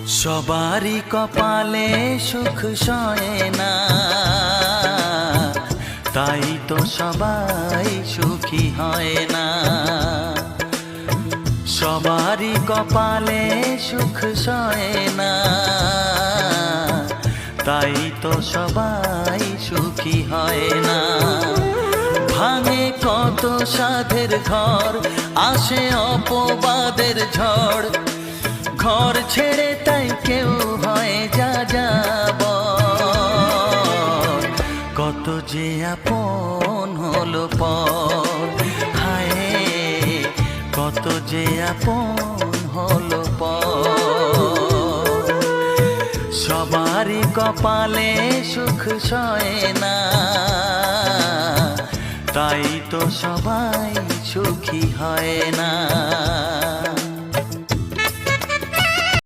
সবারই কপালে সুখ সয় না, তাই তো সবাই সুখী হয় না। সবারই কপালে সুখ সয় না, তাই তো সবাই সুখী হয় না। ভাঙে কত সাধের ঘর, আসে অপবাদের ঝড়, ঘর ছেড়ে তাই কেউ হয় যা যাব। কত যে আপন হলো পর, হায় কত যে আপন হলো পর। সবারই কপালে সুখ সয় না, তাই তো সবাই সুখী হয় না।